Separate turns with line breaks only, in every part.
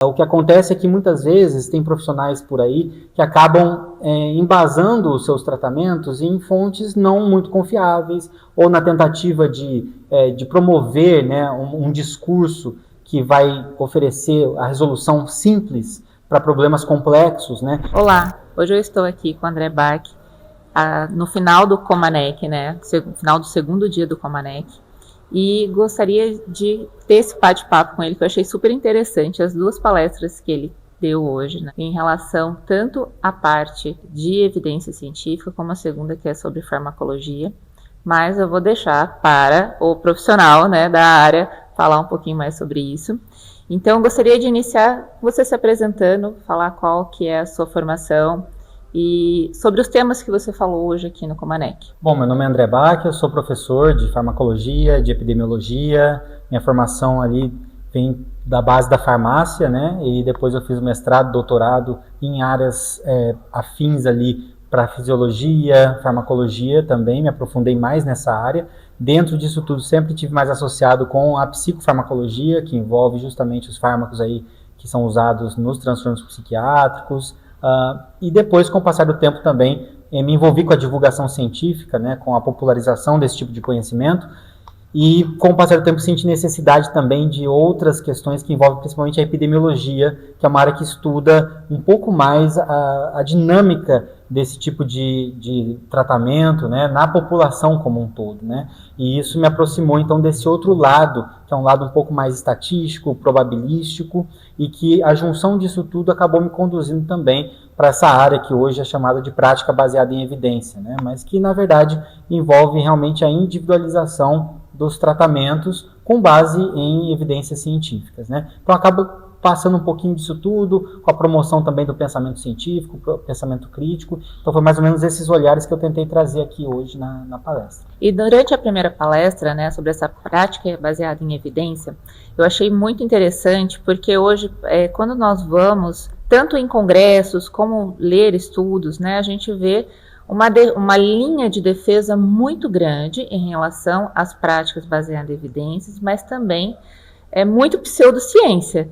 O que acontece é que muitas vezes tem profissionais por aí que acabam embasando os seus tratamentos em fontes não muito confiáveis ou na tentativa de promover, né, um discurso que vai oferecer a resolução simples para problemas complexos, né?
Olá, hoje eu estou aqui com o André Bach, no final do Comanec, né, no final do segundo dia do Comanec, e gostaria de ter esse bate-papo com ele, que eu achei super interessante, as duas palestras que ele deu hoje, né, em relação tanto à parte de evidência científica, como a segunda, que é sobre farmacologia, mas eu vou deixar para o profissional, né, da área falar um pouquinho mais sobre isso. Então, eu gostaria de iniciar você se apresentando, falar qual que é a sua formação e sobre os temas que você falou hoje aqui no Comanec.
Bom, meu nome é André Bach, eu sou professor de farmacologia, de epidemiologia. Minha formação ali vem da base da farmácia, né? E depois eu fiz mestrado, doutorado em áreas afins ali para fisiologia, farmacologia também, me aprofundei mais nessa área. Dentro disso tudo, sempre tive mais associado com a psicofarmacologia, que envolve justamente os fármacos aí que são usados nos transtornos psiquiátricos. E depois, com o passar do tempo também, me envolvi com a divulgação científica, né, com a popularização desse tipo de conhecimento. E com o passar do tempo senti necessidade também de outras questões que envolvem principalmente a epidemiologia, que é uma área que estuda um pouco mais a dinâmica desse tipo de tratamento, né, na população como um todo, né? E isso me aproximou então desse outro lado, que é um lado um pouco mais estatístico, probabilístico, e que a junção disso tudo acabou me conduzindo também para essa área que hoje é chamada de prática baseada em evidência, né? Mas que na verdade envolve realmente a individualização dos tratamentos com base em evidências científicas, né? Então acaba passando um pouquinho disso tudo, com a promoção também do pensamento científico, pensamento crítico. Então foi mais ou menos esses olhares que eu tentei trazer aqui hoje na palestra.
E durante a primeira palestra, né, sobre essa prática baseada em evidência, eu achei muito interessante, porque hoje, quando nós vamos, tanto em congressos como ler estudos, né, a gente vê uma linha de defesa muito grande em relação às práticas baseadas em evidências, mas também é muito pseudociência,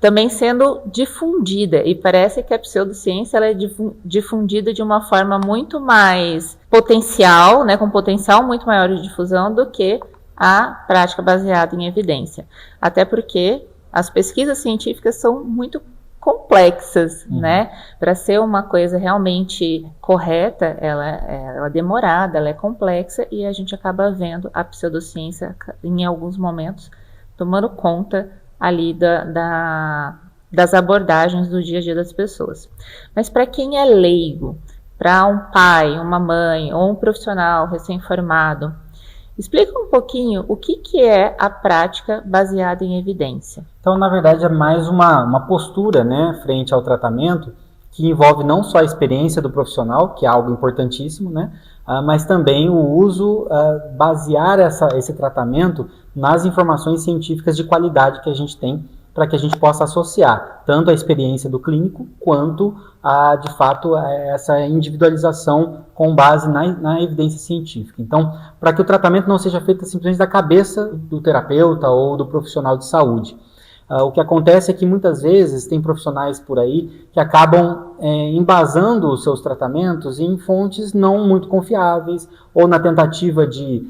também sendo difundida, e parece que a pseudociência ela é difundida de uma forma muito mais potencial, né, com potencial muito maior de difusão do que a prática baseada em evidência. Até porque as pesquisas científicas são muito complexas, né? Para ser uma coisa realmente correta, ela é demorada, ela é complexa, e a gente acaba vendo a pseudociência, em alguns momentos, tomando conta ali das abordagens do dia a dia das pessoas. Mas para quem é leigo, para um pai, uma mãe ou um profissional recém-formado, explica um pouquinho o que é a prática baseada em evidência.
Então, na verdade, é mais uma postura, né, frente ao tratamento, que envolve não só a experiência do profissional, que é algo importantíssimo, né, mas também o uso, basear esse tratamento nas informações científicas de qualidade que a gente tem, para que a gente possa associar tanto a experiência do clínico, quanto de fato, essa individualização com base na evidência científica. Então, para que o tratamento não seja feito simplesmente da cabeça do terapeuta ou do profissional de saúde. O que acontece é que muitas vezes tem profissionais por aí que acabam embasando os seus tratamentos em fontes não muito confiáveis, ou na tentativa de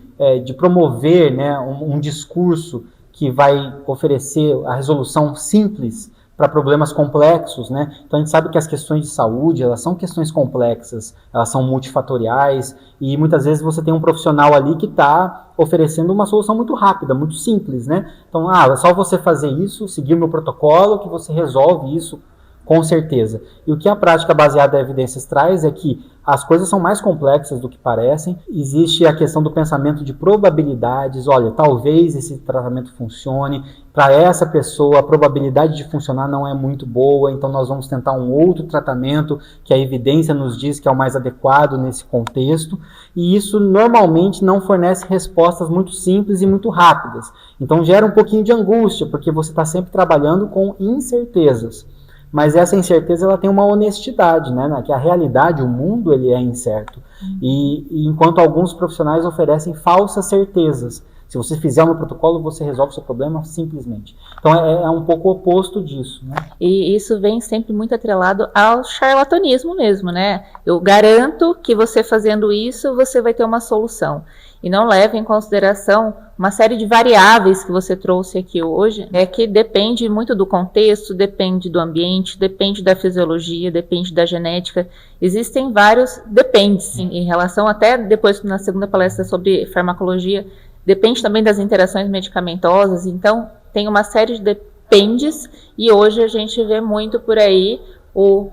promover, né, um discurso que vai oferecer a resolução simples para problemas complexos, né? Então a gente sabe que as questões de saúde, elas são questões complexas, elas são multifatoriais, e muitas vezes você tem um profissional ali que está oferecendo uma solução muito rápida, muito simples, né? Então, é só você fazer isso, seguir o meu protocolo, que você resolve isso com certeza. E o que a prática baseada em evidências traz é que as coisas são mais complexas do que parecem. Existe a questão do pensamento de probabilidades. Olha, talvez esse tratamento funcione. Para essa pessoa, a probabilidade de funcionar não é muito boa, então nós vamos tentar um outro tratamento que a evidência nos diz que é o mais adequado nesse contexto. E isso normalmente não fornece respostas muito simples e muito rápidas. Então gera um pouquinho de angústia, porque você está sempre trabalhando com incertezas. Mas essa incerteza ela tem uma honestidade, né? Que a realidade, o mundo, ele é incerto. E enquanto alguns profissionais oferecem falsas certezas. Se você fizer o meu protocolo, você resolve o seu problema simplesmente. Então é um pouco o oposto disso, né?
E isso vem sempre muito atrelado ao charlatanismo mesmo, né? Eu garanto que você fazendo isso, você vai ter uma solução. E não leva em consideração uma série de variáveis que você trouxe aqui hoje, que depende muito do contexto, depende do ambiente, depende da fisiologia, depende da genética. Existem vários dependes em relação, até depois na segunda palestra sobre farmacologia, depende também das interações medicamentosas. Então, tem uma série de dependes e hoje a gente vê muito por aí o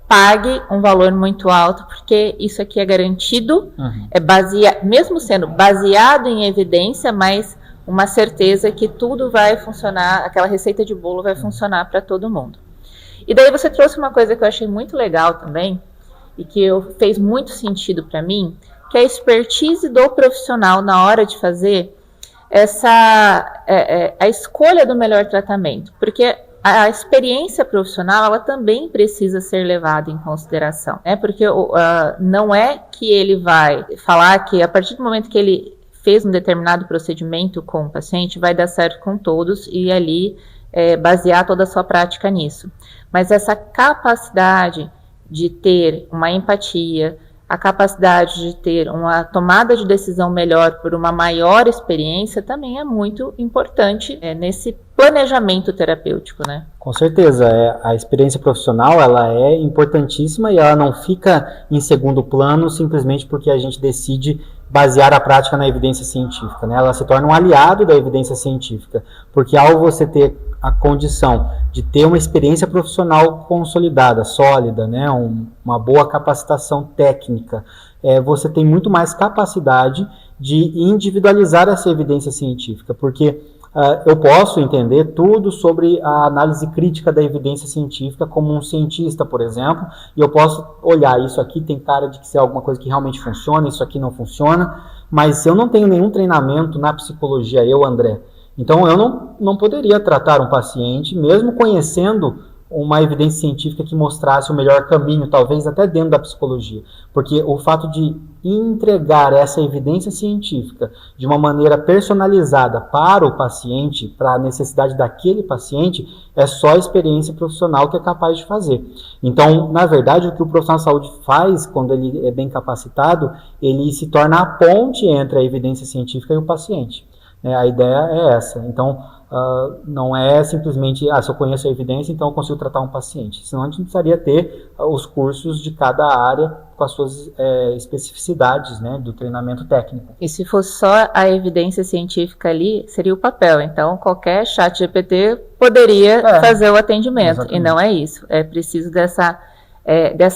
pague um valor muito alto, porque isso aqui é garantido, mesmo sendo baseado em evidência, mas uma certeza que tudo vai funcionar, aquela receita de bolo vai funcionar para todo mundo. E daí você trouxe uma coisa que eu achei muito legal também, e que fez muito sentido para mim, que é a expertise do profissional na hora de fazer a escolha do melhor tratamento, porque a experiência profissional, ela também precisa ser levada em consideração, né? Porque não é que ele vai falar que a partir do momento que ele fez um determinado procedimento com o paciente, vai dar certo com todos e ali basear toda a sua prática nisso. Mas essa capacidade de ter uma empatia, a capacidade de ter uma tomada de decisão melhor por uma maior experiência também é muito importante nesse planejamento terapêutico, né?
Com certeza, a experiência profissional ela é importantíssima e ela não fica em segundo plano simplesmente porque a gente decide basear a prática na evidência científica, né? Ela se torna um aliado da evidência científica, porque ao você ter a condição de ter uma experiência profissional consolidada, sólida, né? Uma boa capacitação técnica, você tem muito mais capacidade de individualizar essa evidência científica, porque eu posso entender tudo sobre a análise crítica da evidência científica como um cientista, por exemplo, e eu posso olhar, isso aqui tem cara de que ser alguma coisa que realmente funciona, isso aqui não funciona, mas eu não tenho nenhum treinamento na psicologia, André. Então eu não poderia tratar um paciente, mesmo conhecendo uma evidência científica que mostrasse o melhor caminho, talvez até dentro da psicologia, porque o fato de entregar essa evidência científica de uma maneira personalizada para o paciente, para a necessidade daquele paciente, é só a experiência profissional que é capaz de fazer. Então, na verdade, o que o profissional de saúde faz quando ele é bem capacitado, ele se torna a ponte entre a evidência científica e o paciente. A ideia é essa. Então, não é simplesmente, se eu conheço a evidência, então eu consigo tratar um paciente. Senão a gente precisaria ter os cursos de cada área com as suas especificidades, né, do treinamento técnico.
E se fosse só a evidência científica ali, seria o papel. Então, qualquer chat GPT poderia fazer o atendimento. Exatamente. E não é isso. É preciso dessa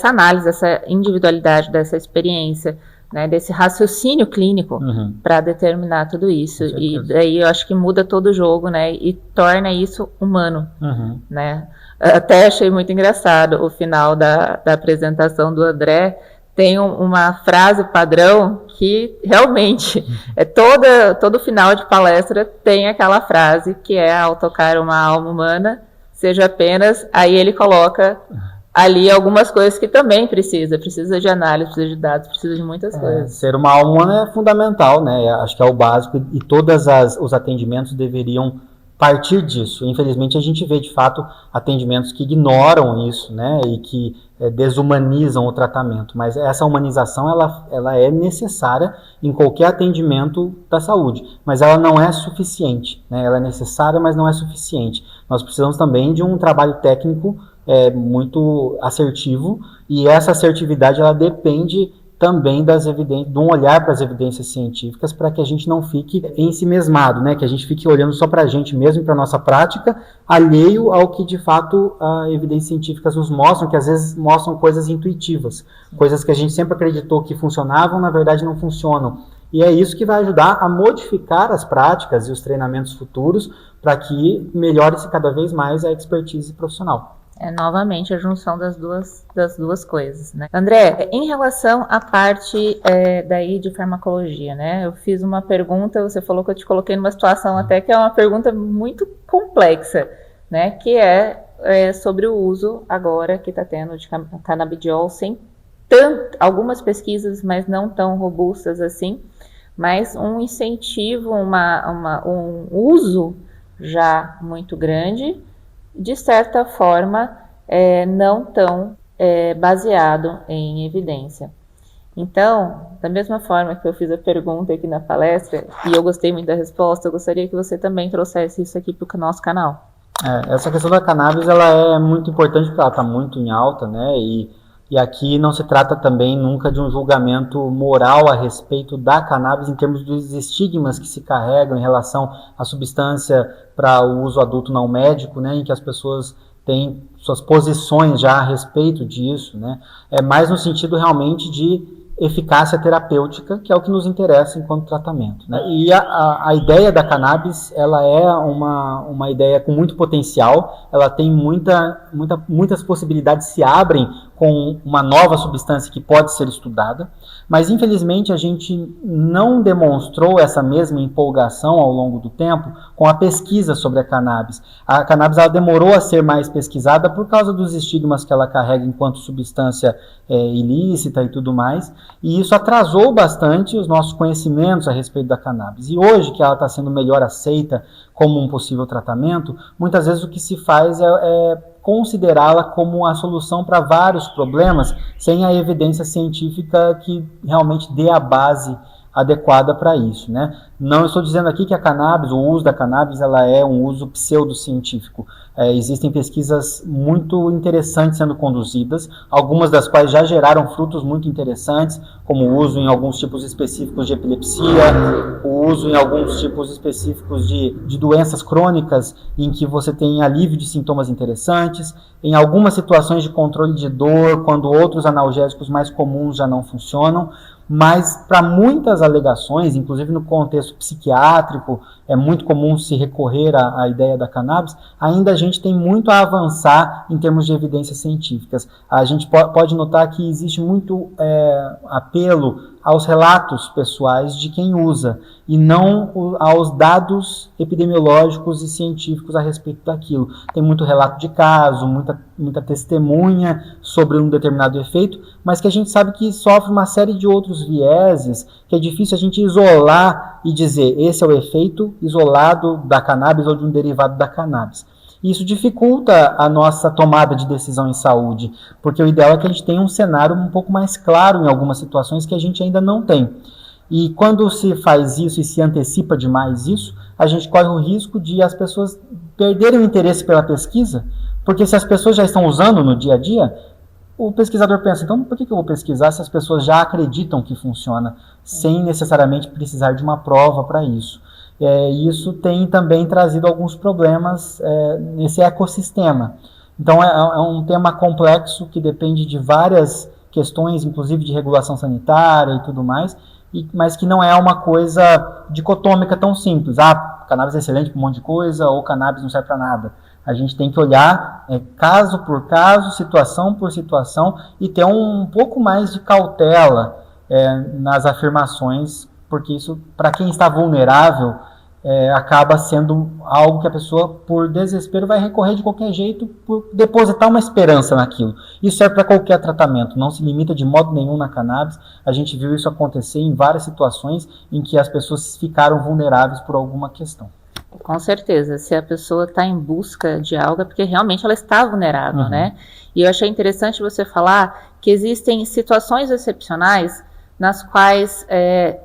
análise, dessa individualidade, dessa experiência, né, desse raciocínio clínico para determinar tudo isso. E daí eu acho que muda todo o jogo, né, e torna isso humano, né. Até achei muito engraçado o final da apresentação do André. Tem uma frase padrão que realmente todo final de palestra tem aquela frase que é: ao tocar uma alma humana, seja apenas, aí ele coloca ali algumas coisas que também precisa de análise, precisa de dados, precisa de muitas coisas.
Ser uma alma humana é fundamental, né? Acho que é o básico e todos os atendimentos deveriam partir disso. Infelizmente a gente vê de fato atendimentos que ignoram isso, né? E que desumanizam o tratamento, mas essa humanização ela é necessária em qualquer atendimento da saúde, mas ela não é suficiente, né? Ela é necessária, mas não é suficiente. Nós precisamos também de um trabalho técnico muito assertivo, e essa assertividade ela depende também de um olhar para as evidências científicas, para que a gente não fique ensimesmado, né? Que a gente fique olhando só para a gente mesmo e para a nossa prática, alheio ao que de fato as evidências científicas nos mostram, que às vezes mostram coisas intuitivas, coisas que a gente sempre acreditou que funcionavam, na verdade não funcionam. E é isso que vai ajudar a modificar as práticas e os treinamentos futuros para que melhore-se cada vez mais a expertise profissional.
Novamente a junção das duas coisas, né? André, em relação à parte daí de farmacologia, né? Eu fiz uma pergunta, você falou que eu te coloquei numa situação até que é uma pergunta muito complexa, né? Que é sobre o uso agora que está tendo de canabidiol, sem algumas pesquisas, mas não tão robustas assim, mas um incentivo, um uso já muito grande, de certa forma, não tão baseado em evidência. Então, da mesma forma que eu fiz a pergunta aqui na palestra, e eu gostei muito da resposta, eu gostaria que você também trouxesse isso aqui para o nosso canal.
Essa questão da cannabis, ela é muito importante porque ela está muito em alta, né? E aqui não se trata também nunca de um julgamento moral a respeito da cannabis em termos dos estigmas que se carregam em relação à substância para o uso adulto não médico, né? Em que as pessoas têm suas posições já a respeito disso, né? É mais no sentido realmente de eficácia terapêutica, que é o que nos interessa enquanto tratamento, né? E a ideia da cannabis, ela é uma ideia com muito potencial, ela tem muitas possibilidades se abrem com uma nova substância que pode ser estudada, mas infelizmente a gente não demonstrou essa mesma empolgação ao longo do tempo com a pesquisa sobre a cannabis. A cannabis ela demorou a ser mais pesquisada por causa dos estigmas que ela carrega enquanto substância ilícita e tudo mais, e isso atrasou bastante os nossos conhecimentos a respeito da cannabis. E hoje que ela está sendo melhor aceita como um possível tratamento, muitas vezes o que se faz é considerá-la como a solução para vários problemas, sem a evidência científica que realmente dê a base adequada para isso, né? Não estou dizendo aqui que a cannabis, o uso da cannabis, ela é um uso pseudocientífico. Existem pesquisas muito interessantes sendo conduzidas, algumas das quais já geraram frutos muito interessantes, como o uso em alguns tipos específicos de epilepsia, o uso em alguns tipos específicos de doenças crônicas, em que você tem alívio de sintomas interessantes, em algumas situações de controle de dor, quando outros analgésicos mais comuns já não funcionam. Mas para muitas alegações, inclusive no contexto psiquiátrico, é muito comum se recorrer à ideia da cannabis, ainda a gente tem muito a avançar em termos de evidências científicas. A gente pode notar que existe muito apelo aos relatos pessoais de quem usa, e não aos dados epidemiológicos e científicos a respeito daquilo. Tem muito relato de caso, muita testemunha sobre um determinado efeito, mas que a gente sabe que sofre uma série de outros vieses, que é difícil a gente isolar e dizer, esse é o efeito isolado da cannabis ou de um derivado da cannabis. Isso dificulta a nossa tomada de decisão em saúde, porque o ideal é que a gente tenha um cenário um pouco mais claro em algumas situações que a gente ainda não tem. E quando se faz isso e se antecipa demais isso, a gente corre o risco de as pessoas perderem o interesse pela pesquisa, porque se as pessoas já estão usando no dia a dia, o pesquisador pensa, então por que eu vou pesquisar se as pessoas já acreditam que funciona, sem necessariamente precisar de uma prova para isso? Isso tem também trazido alguns problemas nesse ecossistema. Então é um tema complexo que depende de várias questões, inclusive de regulação sanitária e tudo mais, mas que não é uma coisa dicotômica tão simples. Cannabis é excelente para um monte de coisa, ou cannabis não serve para nada. A gente tem que olhar caso por caso, situação por situação, e ter um pouco mais de cautela nas afirmações, porque isso, para quem está vulnerável, acaba sendo algo que a pessoa, por desespero, vai recorrer de qualquer jeito por depositar uma esperança naquilo. Isso serve para qualquer tratamento, não se limita de modo nenhum na cannabis. A gente viu isso acontecer em várias situações em que as pessoas ficaram vulneráveis por alguma questão.
Com certeza, se a pessoa está em busca de algo é porque realmente ela está vulnerável, né? E eu achei interessante você falar que existem situações excepcionais nas quais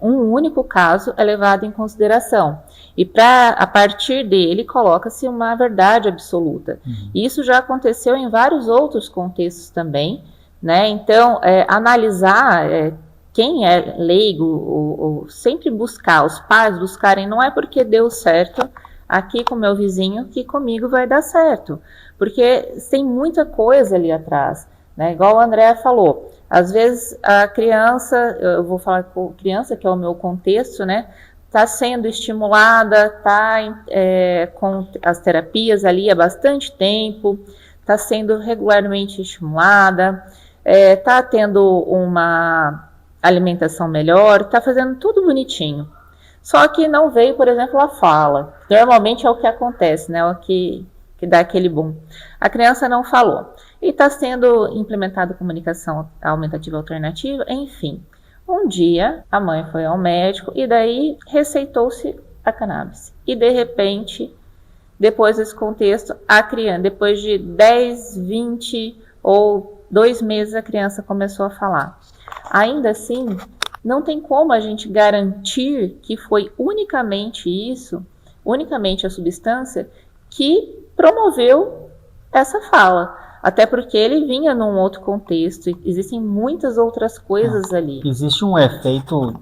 um único caso é levado em consideração. E a partir dele coloca-se uma verdade absoluta. E isso já aconteceu em vários outros contextos também, né? Então, analisar quem é leigo, ou sempre buscar, os pais buscarem, não é porque deu certo aqui com meu vizinho que comigo vai dar certo. Porque tem muita coisa ali atrás, né? Igual o André falou, às vezes a criança, eu vou falar com criança, que é o meu contexto, né? Está sendo estimulada, está com as terapias ali há bastante tempo, está sendo regularmente estimulada, está tendo uma alimentação melhor, está fazendo tudo bonitinho. Só que não veio, por exemplo, a fala. Normalmente é o que acontece, né? O que dá aquele boom. A criança não falou. E está sendo implementada comunicação aumentativa alternativa, enfim. Um dia, a mãe foi ao médico e daí receitou-se a cannabis. E de repente, depois desse contexto, a criança, depois de 10, 20 ou 2 meses, a criança começou a falar. Ainda assim, não tem como a gente garantir que foi unicamente isso, unicamente a substância, que promoveu essa fala. Até porque ele vinha num outro contexto, existem muitas outras coisas ali.
Existe um efeito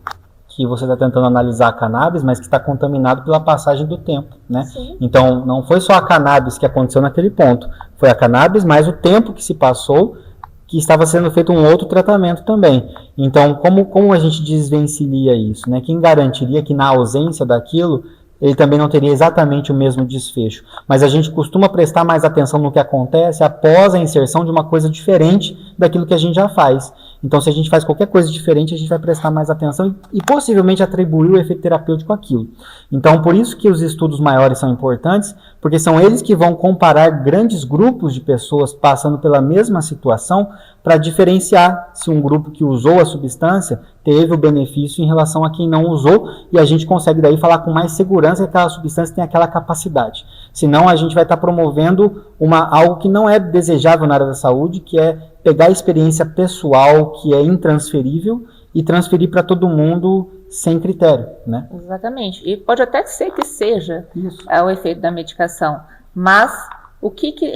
que você está tentando analisar a cannabis, mas que está contaminado pela passagem do tempo, né?
Sim.
Então, não foi só a cannabis que aconteceu naquele ponto, foi a cannabis, mais o tempo que se passou, que estava sendo feito um outro tratamento também. Então, como a gente desvencilha isso, né? Quem garantiria que na ausência daquilo, ele também não teria exatamente o mesmo desfecho. Mas a gente costuma prestar mais atenção no que acontece após a inserção de uma coisa diferente daquilo que a gente já faz. Então, se a gente faz qualquer coisa diferente, a gente vai prestar mais atenção e possivelmente atribuir o efeito terapêutico àquilo. Então, por isso que os estudos maiores são importantes, porque são eles que vão comparar grandes grupos de pessoas passando pela mesma situação para diferenciar se um grupo que usou a substância teve o benefício em relação a quem não usou, e a gente consegue daí falar com mais segurança que aquela substância tem aquela capacidade. Senão a gente vai estar promovendo algo que não é desejável na área da saúde, que é pegar a experiência pessoal, que é intransferível, e transferir para todo mundo sem critério, né?
Exatamente. E pode até ser que seja
Isso.
O efeito da medicação, mas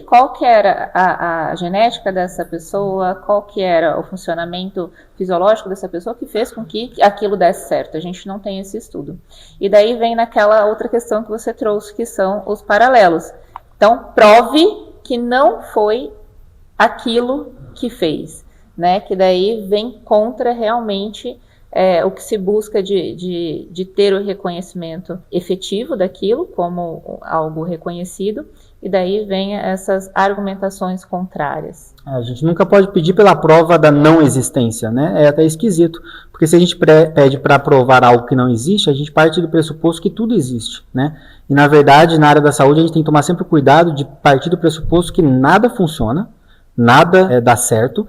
qual que era a genética dessa pessoa, qual que era o funcionamento fisiológico dessa pessoa que fez com que aquilo desse certo? A gente não tem esse estudo. E daí vem naquela outra questão que você trouxe, que são os paralelos. Então, prove que não foi aquilo que fez, né? Que daí vem contra realmente o que se busca de ter o reconhecimento efetivo daquilo como algo reconhecido, e daí vem essas argumentações contrárias.
A gente nunca pode pedir pela prova da não existência, né? É até esquisito, porque se a gente pede para provar algo que não existe, a gente parte do pressuposto que tudo existe, né? E na verdade, na área da saúde, a gente tem que tomar sempre cuidado de partir do pressuposto que nada funciona, nada dá certo,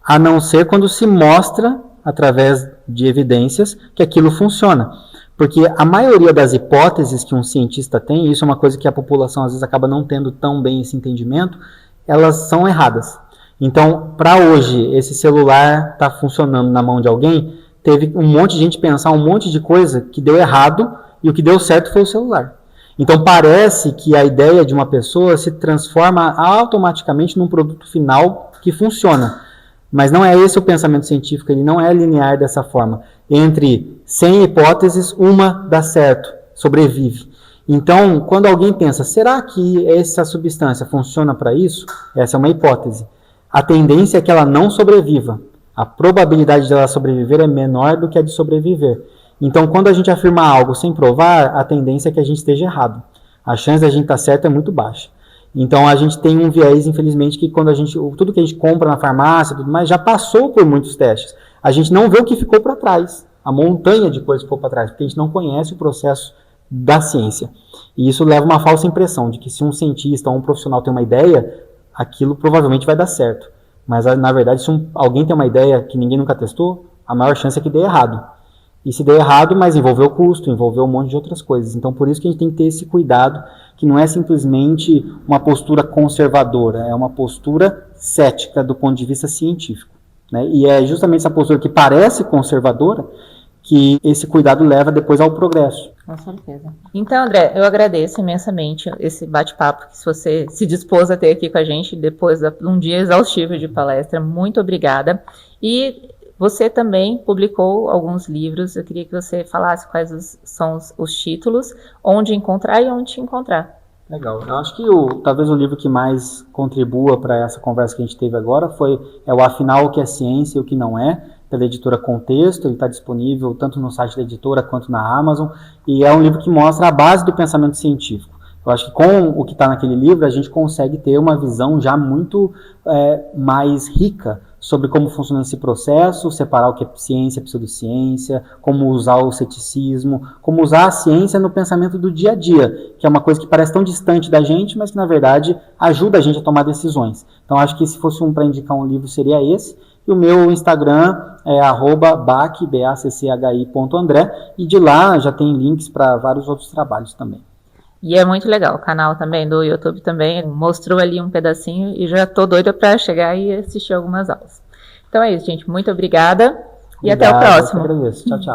a não ser quando se mostra, através de evidências, que aquilo funciona. Porque a maioria das hipóteses que um cientista tem, e isso é uma coisa que a população às vezes acaba não tendo tão bem esse entendimento, elas são erradas. Então, para hoje, esse celular está funcionando na mão de alguém, teve um monte de gente pensar um monte de coisa que deu errado, e o que deu certo foi o celular. Então, parece que a ideia de uma pessoa se transforma automaticamente num produto final que funciona. Mas não é esse o pensamento científico, ele não é linear dessa forma. Entre 100 hipóteses, uma dá certo, sobrevive. Então, quando alguém pensa, será que essa substância funciona para isso? Essa é uma hipótese. A tendência é que ela não sobreviva. A probabilidade de ela sobreviver é menor do que a de sobreviver. Então, quando a gente afirma algo sem provar, a tendência é que a gente esteja errado. A chance de a gente estar certo é muito baixa. Então a gente tem um viés, infelizmente, que quando tudo que a gente compra na farmácia, tudo mais, já passou por muitos testes. A gente não vê o que ficou para trás, a montanha de coisas que ficou para trás, porque a gente não conhece o processo da ciência. E isso leva uma falsa impressão de que se um cientista ou um profissional tem uma ideia, aquilo provavelmente vai dar certo. Mas na verdade, se alguém tem uma ideia que ninguém nunca testou, a maior chance é que dê errado. E se der errado, mas envolveu custo, envolveu um monte de outras coisas. Então, por isso que a gente tem que ter esse cuidado, que não é simplesmente uma postura conservadora, é uma postura cética do ponto de vista científico, né? E é justamente essa postura que parece conservadora que esse cuidado leva depois ao progresso.
Com certeza. Então, André, eu agradeço imensamente esse bate-papo que você se dispôs a ter aqui com a gente depois de um dia exaustivo de palestra. Muito obrigada. E você também publicou alguns livros, eu queria que você falasse quais são os títulos, onde encontrar e onde te encontrar.
Legal. Eu acho que talvez o livro que mais contribua para essa conversa que a gente teve agora é o Afinal, o que é Ciência e o que não é, pela editora Contexto. Ele está disponível tanto no site da editora quanto na Amazon, e é um livro que mostra a base do pensamento científico. Eu acho que com o que está naquele livro a gente consegue ter uma visão já muito mais rica sobre como funciona esse processo, separar o que é ciência e pseudociência, como usar o ceticismo, como usar a ciência no pensamento do dia a dia, que é uma coisa que parece tão distante da gente, mas que na verdade ajuda a gente a tomar decisões. Então acho que se fosse para indicar um livro seria esse, E o meu Instagram é @bacchi.andré, e de lá já tem links para vários outros trabalhos também.
E é muito legal, o canal também do YouTube também mostrou ali um pedacinho e já tô doida para chegar e assistir algumas aulas. Então é isso, gente. Muito obrigada e até o próximo.
Eu que agradeço. Tchau, tchau.